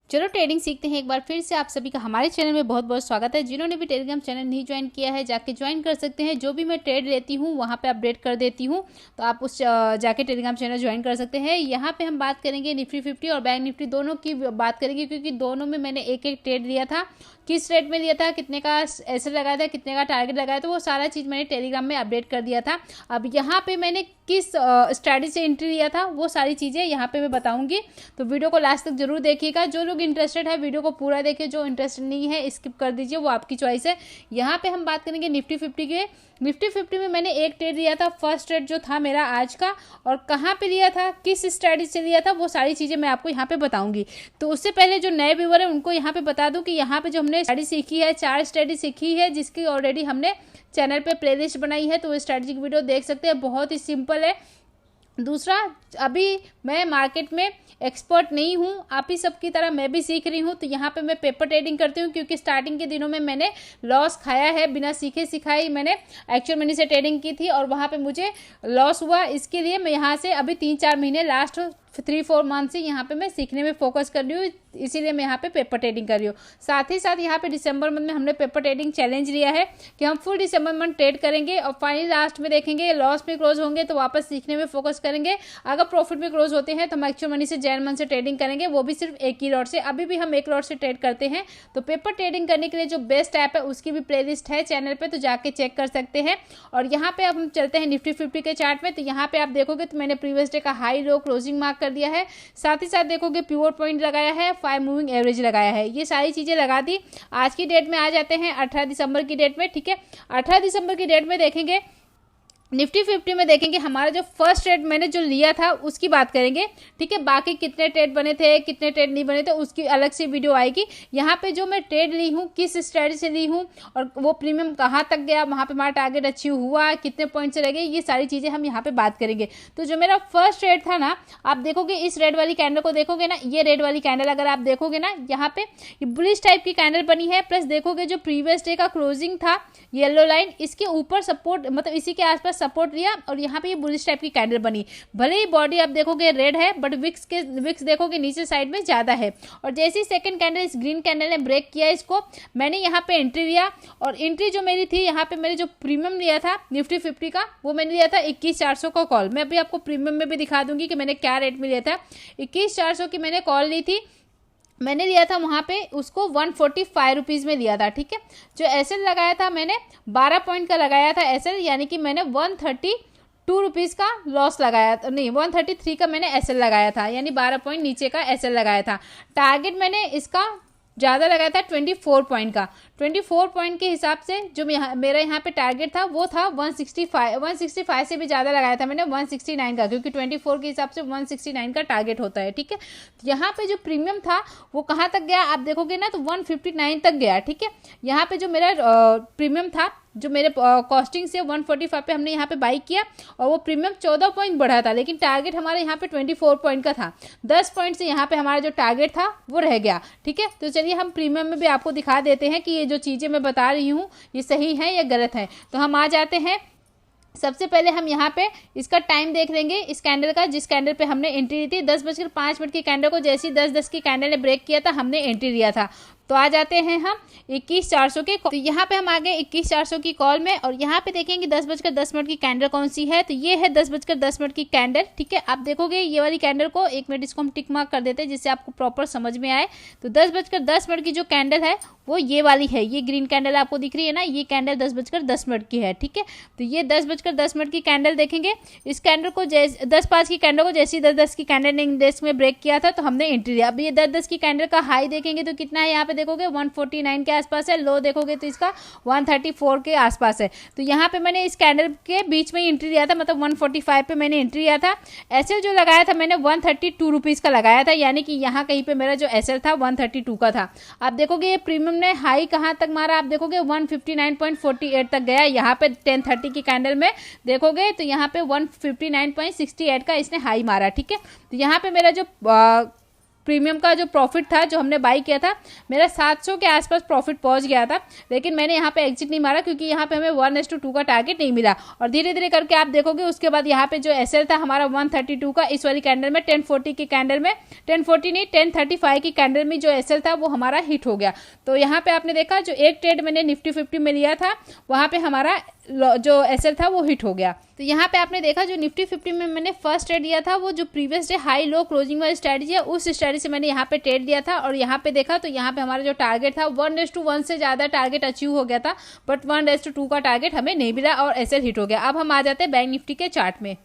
चलो ट्रेडिंग सीखते हैं। एक बार फिर से आप सभी का हमारे चैनल में बहुत बहुत स्वागत है। जिन्होंने भी टेलीग्राम चैनल नहीं ज्वाइन किया है जाके ज्वाइन कर सकते हैं। जो भी मैं ट्रेड लेती हूँ वहाँ पे अपडेट कर देती हूँ, तो आप उस जाके टेलीग्राम चैनल ज्वाइन कर सकते हैं। यहाँ पे हम बात करेंगे निफ्टी 50 और बैंक निफ्टी दोनों की बात करेंगे, क्योंकि दोनों में मैंने एक एक ट्रेड लिया था, किस रेट में लिया था, कितने का ऐसे लगाया था, कितने का टारगेट लगाया था, वो सारा चीज़ मैंने टेलीग्राम में अपडेट कर दिया था। अब यहाँ पे मैंने किस स्ट्रैटेजी से एंट्री लिया था वो सारी चीज़ें यहाँ पे मैं बताऊंगी, तो वीडियो को लास्ट तक जरूर देखिएगा। जो लोग इंटरेस्टेड है वीडियो को पूरा देखिए, जो इंटरेस्टेड नहीं है स्किप कर दीजिए, वो आपकी चॉइस है। यहाँ पे हम बात करेंगे निफ्टी 50 के। निफ्टी 50 में मैंने एक ट्रेड लिया था, फर्स्ट ट्रेड जो था मेरा आज का, और कहाँ पे लिया था, किस स्ट्रैटेजी से लिया था, वो सारी चीज़ें मैं आपको यहाँ पे बताऊंगी। तो उससे पहले जो नए व्यूअर है उनको यहाँ पे बता दूं कि यहाँ पे जो हमने स्ट्रैटेजी सीखी है, 4 स्ट्रैटेजी सीखी है, जिसकी ऑलरेडी हमने चैनल पे प्लेलिस्ट बनाई है, तो वो स्ट्रैटेजी की वीडियो देख सकते हैं। बहुत ही सिंपल है। दूसरा, अभी मैं मार्केट में एक्सपर्ट नहीं हूँ, आप ही सब की तरह मैं भी सीख रही हूँ, तो यहाँ पे मैं पेपर ट्रेडिंग करती हूँ, क्योंकि स्टार्टिंग के दिनों में मैंने लॉस खाया है। बिना सीखे सिखाई मैंने एक्चुअल मनी से ट्रेडिंग की थी और वहाँ पे मुझे लॉस हुआ। इसके लिए मैं यहाँ से अभी 3-4 महीने, लास्ट 3-4 मंथ से यहाँ पे मैं सीखने में फोकस कर रही हूँ, इसीलिए मैं यहाँ पे पेपर ट्रेडिंग कर रही हूँ। साथ ही साथ यहाँ पे दिसंबर मंथ में हमने पेपर ट्रेडिंग चैलेंज लिया है कि हम फुल दिसंबर मंथ ट्रेड करेंगे और फाइनली लास्ट में देखेंगे लॉस में क्लोज होंगे तो वापस सीखने में फोकस करेंगे। अगर प्रॉफिट में क्लोज होते हैं तो हम एक्चुअल मनी से जैन मंथ से ट्रेडिंग करेंगे, वो भी सिर्फ एक ही लॉट से। अभी भी हम एक लॉट से ट्रेड करते हैं। तो पेपर ट्रेडिंग करने के लिए जो बेस्ट ऐप है उसकी भी प्लेलिस्ट है चैनल पे, तो जाके चेक कर सकते हैं। और यहाँ पे अब हम चलते हैं निफ्टी 50 के चार्ट में। तो यहाँ पे आप देखोगे तो मैंने प्रीवियस डे का हाई लो क्लोजिंग मार्क कर दिया है, साथ ही साथ देखोगे प्योर पॉइंट लगाया है, 5 मूविंग एवरेज लगाया है, ये सारी चीजें लगा दी। आज की डेट में आ जाते हैं 18 दिसंबर की डेट में। ठीक है, 18 दिसंबर की डेट में देखेंगे निफ्टी 50 में देखेंगे हमारा जो फर्स्ट ट्रेड मैंने जो लिया था उसकी बात करेंगे। ठीक है, बाकी कितने ट्रेड बने थे, कितने ट्रेड नहीं बने थे, उसकी अलग से वीडियो आएगी। यहाँ पे जो मैं ट्रेड ली हूँ, किस स्ट्रेटजी से ली हूँ और वो प्रीमियम कहाँ तक गया, वहाँ पे हमारा टारगेट अचीव हुआ, कितने पॉइंट से लगे, ये सारी चीज़ें हम यहाँ पे बात करेंगे। तो जो मेरा फर्स्ट ट्रेड था ना, आप देखोगे इस रेड वाली कैंडल को देखोगे ना, ये रेड वाली कैंडल अगर आप देखोगे ना, यहाँ पे बुलिश टाइप की कैंडल बनी है। प्लस देखोगे जो प्रीवियस डे का क्लोजिंग था येलो लाइन, इसके ऊपर सपोर्ट, मतलब इसी के आसपास सपोर्ट लिया और यहाँ पे ये बुलिश टाइप की कैंडल बनी। भले ही बॉडी आप देखोगे रेड है, बट विक्स देखोगे नीचे साइड में ज्यादा है। और जैसे ही सेकंड कैंडल इस ग्रीन कैंडल ने ब्रेक किया इसको, मैंने यहाँ पे एंट्री लिया। और एंट्री जो मेरी थी, यहाँ पे मैंने जो प्रीमियम लिया था निफ्टी 50 का, वो मैंने लिया था 21,400 का कॉल। मैं अभी आपको प्रीमियम में भी दिखा दूंगी कि मैंने क्या रेट में लिया था। 21,400 की मैंने कॉल ली थी, मैंने लिया था वहाँ पे उसको 145 रुपीज़ में लिया था। ठीक है, जो एसएल लगाया था मैंने 12 पॉइंट का लगाया था एसएल, यानी कि मैंने 132 रुपीज़ का लॉस लगाया था, नहीं 133 का मैंने एसएल लगाया था, यानी 12 पॉइंट नीचे का एसएल लगाया था। टारगेट मैंने इसका ज़्यादा लगाया था 24 पॉइंट का। 24 पॉइंट के हिसाब से जो मेरा यहाँ पे टारगेट था वो था 165 से भी ज़्यादा लगाया था मैंने 169 का, क्योंकि 24 के हिसाब से 169 का टारगेट होता है। ठीक है, यहाँ पे जो प्रीमियम था वो कहाँ तक गया आप देखोगे ना, तो 159 तक गया। ठीक है, यहाँ पे जो मेरा प्रीमियम था, जो मेरे कॉस्टिंग से 145 पे हमने यहाँ पे बाई किया और वो प्रीमियम 14 पॉइंट बढ़ा था, लेकिन टारगेट हमारे यहाँ पे 24 पॉइंट का था। 10 पॉइंट से यहाँ पे हमारा जो टारगेट था वो रह गया। ठीक है, तो चलिए हम प्रीमियम में भी आपको दिखा देते हैं कि ये जो चीज़ें मैं बता रही हूँ ये सही है या गलत है। तो हम आ जाते हैं, सबसे पहले हम यहाँ पे इसका टाइम देख लेंगे इस कैंडल का, जिस कैंडल पे हमने एंट्री ली थी। 10:05 की कैंडल को जैसे ही 10:10 की कैंडल ने ब्रेक किया था हमने एंट्री लिया था। तो आ जाते हैं हम 21,400 के, तो यहाँ पे हम आ गए 21,400 की कॉल में। और यहाँ पे देखेंगे 10:10 की कैंडल कौन सी है, तो ये है 10:10 की कैंडल। ठीक है, आप देखोगे ये वाली कैंडल को, 1 मिनट इसको हम टिक मार्क कर देते हैं जिससे आपको प्रॉपर समझ में आए। तो 10:10 की जो कैंडल है वो ये वाली है, ये ग्रीन कैंडल आपको दिख रही है ना, ये कैंडल 10:10 की है। ठीक है, तो ये 10:10 की कैंडल देखेंगे। इस कैंडल को 10:05 की कैंडल को जैसे ही 10:10 की कैंडल ने इंडेक्स में ब्रेक किया था तो हमने एंट्री लिया। अब ये 10:10 की कैंडल का हाई देखेंगे तो कितना है, यहाँ पे देखोगे 149 के आसपास है, लो देखोगे तो इसका 134 के आसपास है। तो यहाँ पे मैंने इस कैंडल के बीच में एंट्री लिया था, मतलब 145 पे मैंने एंट्री लिया था। एसएल जो लगाया था मैंने 132 रुपीज़ का लगाया था, यानी कि यहाँ कहीं पे मेरा जो एसएल था 132 का था। आप देखोगे ये प्रीमियम ने हाई कहाँ तक मारा, आप देखोगे 159.48 तक गया। यहाँ पे 10:30 की कैंडल में देखोगे तो यहाँ पे 159.68 का इसने हाई मारा। ठीक है, तो यहाँ पे मेरा जो प्रीमियम का जो प्रॉफिट था जो हमने बाई किया था, मेरा 700 के आसपास प्रॉफिट पहुंच गया था, लेकिन मैंने यहाँ पे एग्जिट नहीं मारा क्योंकि यहाँ पे हमें 1:2 का टारगेट नहीं मिला। और धीरे धीरे करके आप देखोगे उसके बाद यहाँ पे जो एसएल था हमारा 132 का, इस वाली कैंडल में 1040 की कैंडल में, 1040 नहीं 1035 की कैंडल में जो एसएल था वो हमारा हिट हो गया। तो यहाँ पे आपने देखा जो एक ट्रेड मैंने निफ्टी 50 में लिया था वहाँ पे हमारा जो एसएल था वो हिट हो गया। तो यहाँ पे आपने देखा जो निफ्टी 50 में मैंने फर्स्ट ट्रेड लिया था वो जो previous day high low closing वाली स्ट्रेटजी है उस स्ट्रेटजी से मैंने यहाँ पे ट्रेड लिया था। और यहाँ पे देखा तो यहाँ पे हमारा जो टारगेट था 1:1 से ज़्यादा टारगेट अचीव हो गया था, बट 1:2 का टारगेट हमें नहीं मिला और एसएल हिट हो गया। अब हम आ जाते हैं बैंक निफ्टी के चार्ट में।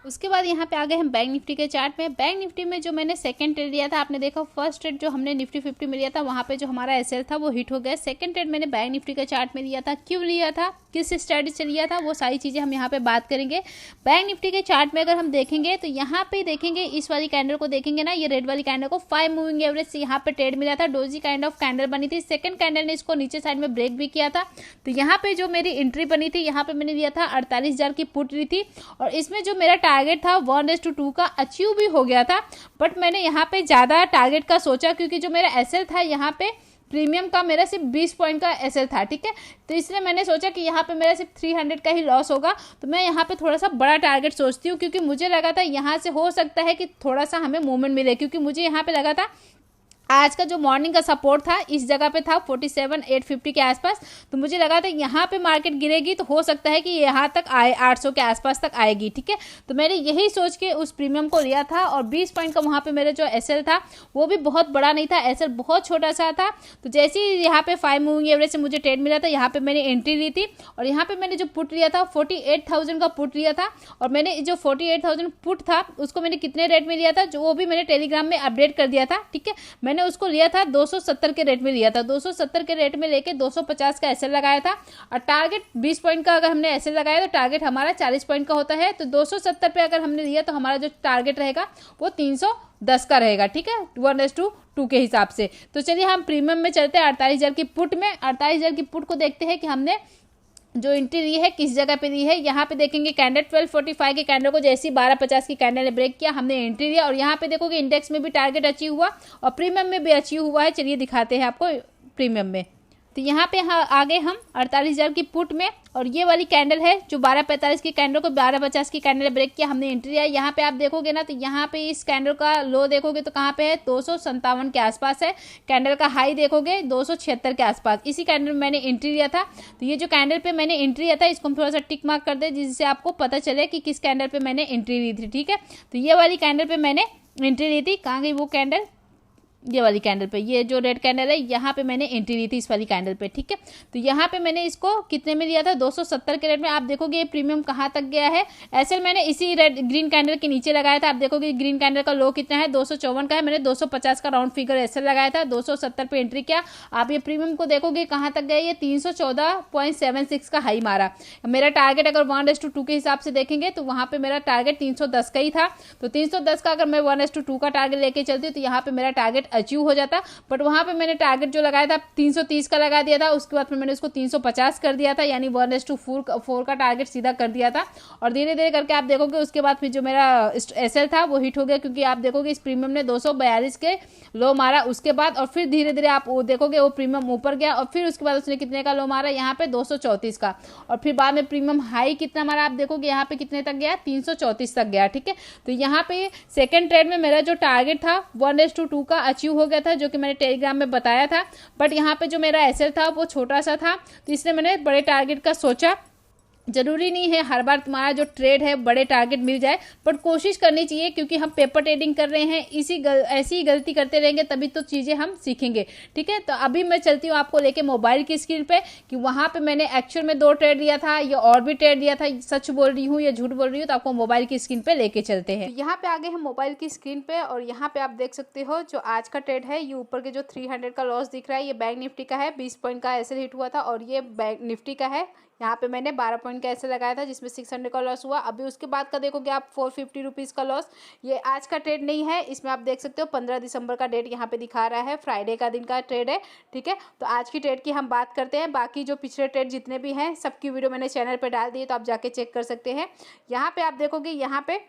उसके बाद यहाँ पे आ गए हम बैंक निफ्टी के चार्ट में। बैंक निफ्टी में जो मैंने सेकंड ट्रेड लिया था, आपने देखा फर्स्ट ट्रेड जो हमने निफ्टी 50 में लिया था वहाँ पे जो हमारा एसएल था वो हिट हो गया। सेकंड ट्रेड मैंने बैंक निफ्टी के चार्ट में लिया था, क्यों लिया था, किस स्ट्रेटजी से लिया था, वो सारी चीज़ें हम यहाँ पे बात करेंगे। बैंक निफ्टी के चार्ट में अगर हम देखेंगे तो यहाँ पे देखेंगे इस वाली कैंडल को देखेंगे ना, ये रेड वाली कैंडल को 5 मूविंग एवरेज से यहाँ पे ट्रेड मिला था, डोजी काइंड ऑफ कैंडल बनी थी। सेकंड कैंडल ने इसको नीचे साइड में ब्रेक भी किया था। तो यहाँ पे जो मेरी एंट्री बनी थी यहाँ पे मैंने लिया था 48,000 की पुट ली थी और इसमें जो मेरा टारगेट था 1:2 का अचीव भी हो गया था, बट मैंने यहाँ पे ज़्यादा टारगेट का सोचा क्योंकि जो मेरा एसएल था यहाँ पे प्रीमियम का मेरा सिर्फ 20 पॉइंट का एसएल था, ठीक है। तो इसलिए मैंने सोचा कि यहाँ पे मेरा सिर्फ 300 का ही लॉस होगा, तो मैं यहाँ पे थोड़ा सा बड़ा टारगेट सोचती हूँ क्योंकि मुझे लगा था यहाँ से हो सकता है कि थोड़ा सा हमें मूवमेंट मिले, क्योंकि मुझे यहाँ पे लगा था आज का जो मॉर्निंग का सपोर्ट था इस जगह पे था 47,850 के आसपास, तो मुझे लगा था यहाँ पे मार्केट गिरेगी तो हो सकता है कि यहाँ तक आए 800 के आसपास तक आएगी, ठीक है। तो मैंने यही सोच के उस प्रीमियम को लिया था और 20 पॉइंट का वहाँ पे मेरा जो एसएल था वो भी बहुत बड़ा नहीं था, एसएल बहुत छोटा सा था। तो जैसे ही यहाँ पे 5 मूविंग एवरेज से मुझे ट्रेड मिला था यहाँ पे मैंने एंट्री ली थी और यहाँ पे मैंने जो पुट लिया था 48,000 का पुट लिया था। और मैंने जो 48,000 पुट था उसको मैंने कितने रेट में लिया था जो वो भी मैंने टेलीग्राम में अपडेट कर दिया था, ठीक है। मैंने उसको लिया था 270 के रेट में लिया था, 270 के रेट में लेके 250 का एसएल लगाया था और टारगेट 20 पॉइंट का अगर हमने एसएल लगाया तो टारगेट हमारा 40 पॉइंट का होता है। तो 270 पे अगर हमने लिया तो हमारा जो टारगेट रहेगा वो 310 का रहेगा, ठीक है, 1:2 के हिसाब से। तो चलिए हम प्रीमियम में चलते हैं 48,000 की पुट में। 48,000 की पुट को देखते हैं कि हमने जो एंट्री ली है किस जगह पे ली है। यहाँ पे देखेंगे कैंडल 1245 के कैंडल को जैसे ही 1250 की कैंडल ने ब्रेक किया हमने एंट्री लिया और यहाँ पे देखोगे इंडेक्स में भी टारगेट अचीव हुआ और प्रीमियम में भी अचीव हुआ है। चलिए दिखाते हैं आपको प्रीमियम में। तो यहाँ पे आ गए हम 48,000 की पुट में और ये वाली कैंडल है जो 1245 की कैंडल को 1250 की कैंडल ब्रेक किया, हमने एंट्री लिया। यहाँ पे आप देखोगे ना तो यहाँ पे इस कैंडल का लो देखोगे तो कहाँ पे है 257 के आसपास है। कैंडल का हाई देखोगे 276 के आसपास, इसी कैंडल में मैंने एंट्री लिया था। तो ये जो कैंडल पे मैंने एंट्री लिया था इसको हम थोड़ा सा टिक मार्क कर दे जिससे आपको पता चले कि किस कैंडल पे मैंने एंट्री ली थी, ठीक है। तो ये वाली कैंडल पे मैंने एंट्री ली थी। कहाँ गई वो कैंडल, ये वाली कैंडल पे, ये जो रेड कैंडल है यहाँ पे मैंने एंट्री ली थी इस वाली कैंडल पे, ठीक है। तो यहाँ पे मैंने इसको कितने में लिया था 270 के रेट में। आप देखोगे ये प्रीमियम कहाँ तक गया है। एसएल मैंने इसी रेड ग्रीन कैंडल के नीचे लगाया था। आप देखोगे ग्रीन कैंडल का लो कितना है 254 का है। मैंने 250 का राउंड फिगर एसएल लगाया था, 270 पे एंट्री किया। आप ये प्रीमियम को देखोगे कहाँ तक गया, ये 314.76 का हाई मारा। मेरा टारगेट अगर 1:2 के हिसाब से देखेंगे तो वहाँ पे मेरा टारगेट 310 का ही था। तो 310 का अगर मैं 1:2 का टारगेट लेके चलती हूँ तो यहाँ पे मेरा टारगेट अचीव हो जाता। बट वहां पे मैंने टारगेट जो लगाया था 330 का लगा दिया था, उसके बाद फिर मैंने उसको 350 कर दिया था, यानी 1:4 का टारगेट सीधा कर दिया था। और धीरे धीरे करके आप देखोगे उसके बाद फिर जो मेरा एसएल था वो हिट हो गया क्योंकि आप देखोगे इस प्रीमियम ने 242 के लो मारा उसके बाद, और फिर धीरे धीरे आप वो देखोगे वो प्रीमियम ऊपर गया और फिर उसके बाद उसने कितने का लो मारा यहाँ पे 234 का, और फिर बाद में प्रीमियम हाई कितना मारा आप देखोगे यहाँ पे कितने तक गया 334 तक गया, ठीक है। तो यहाँ पे सेकंड ट्रेड में मेरा जो टारगेट था 1:2 का अचीव हो गया था जो कि मैंने टेलीग्राम में बताया था। बट यहाँ पे जो मेरा एसएल था वो छोटा सा था तो इसलिए मैंने बड़े टारगेट का सोचा। जरूरी नहीं है हर बार तुम्हारा जो ट्रेड है बड़े टारगेट मिल जाए, बट कोशिश करनी चाहिए क्योंकि हम पेपर ट्रेडिंग कर रहे हैं, ऐसी ही गलती करते रहेंगे तभी तो चीज़ें हम सीखेंगे, ठीक है। तो अभी मैं चलती हूँ आपको लेके मोबाइल की स्क्रीन पे कि वहाँ पे मैंने एक्चुअल में 2 ट्रेड लिया था या और भी ट्रेड लिया था, सच बोल रही हूँ या झूठ बोल रही हूँ, तो आपको मोबाइल की स्क्रीन पे लेके चलते हैं। यहाँ पे आगे हम मोबाइल की स्क्रीन पे और यहाँ पे आप देख सकते हो जो आज का ट्रेड है ये ऊपर के जो 300 का लॉस दिख रहा है ये बैंक निफ्टी का है, 20 पॉइंट का ऐसे हिट हुआ था, और ये बैंक निफ्टी का है। यहाँ पे मैंने 12 पॉइंट का ऐसे लगाया था जिसमें 600 का लॉस हुआ। अभी उसके बाद का देखोगे आप 450 रुपीज़ का लॉस। ये आज का ट्रेड नहीं है, इसमें आप देख सकते हो 15 दिसंबर का डेट यहाँ पे दिखा रहा है, फ्राइडे का दिन का ट्रेड है, ठीक है। तो आज की ट्रेड की हम बात करते हैं, बाकी जो पिछले ट्रेड जितने भी हैं सबकी वीडियो मैंने चैनल पर डाल दी है तो आप जाके चेक कर सकते हैं। यहाँ पे आप देखोगे यहाँ पे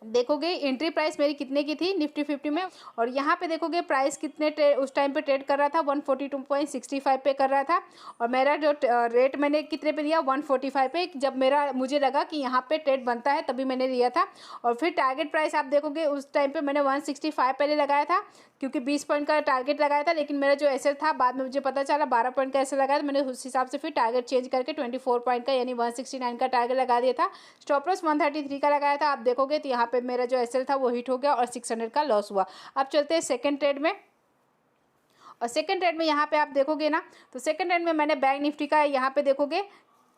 देखोगे एंट्री प्राइस मेरी कितने की थी निफ्टी 50 में, और यहाँ पे देखोगे प्राइस कितने उस टाइम पे ट्रेड कर रहा था 142.65 पे कर रहा था, और मेरा जो रेट मैंने कितने पे लिया 145 पे, जब मुझे लगा कि यहाँ पे ट्रेड बनता है तभी मैंने लिया था। और फिर टारगेट प्राइस आप देखोगे उस टाइम पे मैंने 165 पहले लगाया था, क्योंकि 20 पॉइंट का टारगेट लगाया था, लेकिन मेरा जो एसएल था बाद में मुझे पता चला 12 पॉइंट का एसएल लगाया, तो मैंने उस हिसाब से फिर टारगेट चेंज करके 24 पॉइंट का यानी 169 का टारगेट लगा दिया था। स्टॉप लॉस 133 का लगाया था। आप देखोगे तो यहाँ पे मेरा जो एसएल था वो हिट हो गया और 600 का लॉस हुआ। अब चलते हैं सेकंड ट्रेड में, और सेकंड ट्रेड में यहाँ पे आप देखोगे ना, तो सेकंड ट्रेड में मैंने बैंक निफ्टी का यहाँ पे देखोगे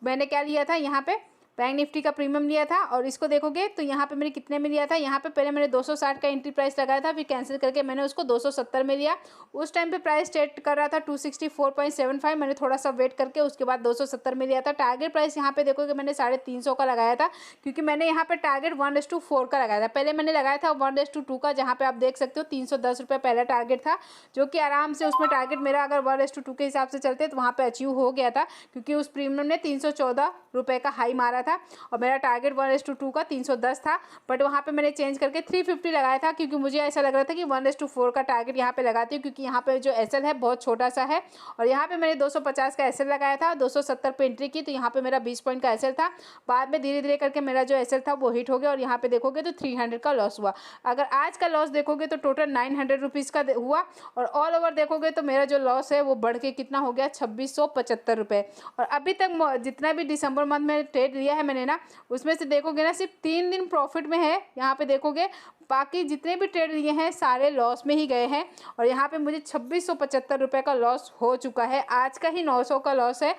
मैंने क्या लिया था, यहाँ पे बैंक निफ्टी का प्रीमियम लिया था, और इसको देखोगे तो यहाँ पे मैंने कितने में लिया था, यहाँ पे पहले मैंने 260 का एंट्री प्राइस लगाया था, फिर कैंसिल करके मैंने उसको 270 में लिया। उस टाइम पे प्राइस ट्रेड कर रहा था 264.75, मैंने थोड़ा सा वेट करके उसके बाद 270 में लिया था। टारगेट प्राइस यहाँ पे देखोगे मैंने 350 का लगाया था, क्योंकि मैंने यहाँ पे टारगेट 1:4 का लगाया था, पहले मैंने लगाया था 1:2 का, जहाँ पे आप देख सकते हो 310 रुपये पहला टारगेट था, जो कि आराम से उसमें टारगेट मेरा अगर 1:2 के हिसाब से चलते तो वहाँ पे अचीव हो गया था, क्योंकि उस प्रीमियम ने 314 रुपये का हाई मारा था, और मेरा टारगेट 1:2 का 310 था। बट वहाँ पे मैंने चेंज करके 350 लगाया था, क्योंकि मुझे ऐसा लग रहा था कि 1:4 का टारगेट यहाँ पे लगाती हूँ, क्योंकि यहाँ पे जो एसएल है बहुत छोटा सा है, और यहाँ पे मैंने 250 का एसएल लगाया था, 270 पे एंट्री की, तो यहाँ पे मेरा 20 पॉइंट का एसएल था। बाद में धीरे धीरे करके मेरा जो एसएल था वो हिट हो गया, और यहाँ पे देखोगे तो 300 का लॉस हुआ। अगर आज का लॉस देखोगे तो टोटल 900 रुपीज़ का हुआ, और ऑल ओवर देखोगे तो मेरा जो लॉस है वो बढ़ के कितना हो गया 2675 रुपये। और अभी तक जितना भी दिसंबर मंथ में ट्रेड लिया है मैंने ना, उसमें से देखोगे ना सिर्फ 3 दिन प्रॉफिट में है, यहाँ पे देखोगे बाकी जितने भी ट्रेड लिए हैं सारे लॉस में ही गए हैं, और यहाँ पे मुझे 2675 रुपये का लॉस हो चुका है। आज का ही 900 का लॉस है,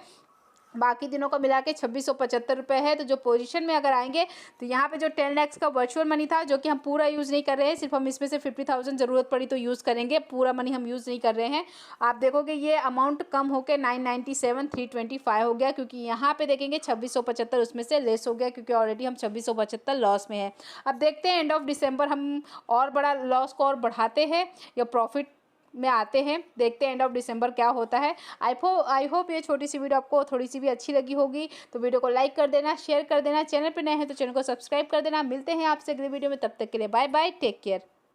बाकी दिनों का मिला के 2675 रुपये है। तो जो पोजीशन में अगर आएंगे तो यहाँ पे जो 10 लाख का वर्चुअल मनी था, जो कि हम पूरा यूज़ नहीं कर रहे हैं, सिर्फ हम इसमें से 50,000 ज़रूरत पड़ी तो यूज़ करेंगे, पूरा मनी हम यूज़ नहीं कर रहे हैं। आप देखोगे ये अमाउंट कम होकर 997 325 हो गया, क्योंकि यहाँ पे देखेंगे 2675 उसमें से लेस हो गया, क्योंकि ऑलरेडी हम 2675 लॉस में है। अब देखते हैं एंड ऑफ दिसंबर हम और बड़ा लॉस को और बढ़ाते हैं या प्रॉफिट में आते हैं, देखते हैं एंड ऑफ दिसंबर क्या होता है। आई होप ये छोटी सी वीडियो आपको थोड़ी सी भी अच्छी लगी होगी, तो वीडियो को लाइक कर देना, शेयर कर देना, चैनल पे नए हैं तो चैनल को सब्सक्राइब कर देना। मिलते हैं आपसे अगली वीडियो में, तब तक के लिए बाय बाय, टेक केयर।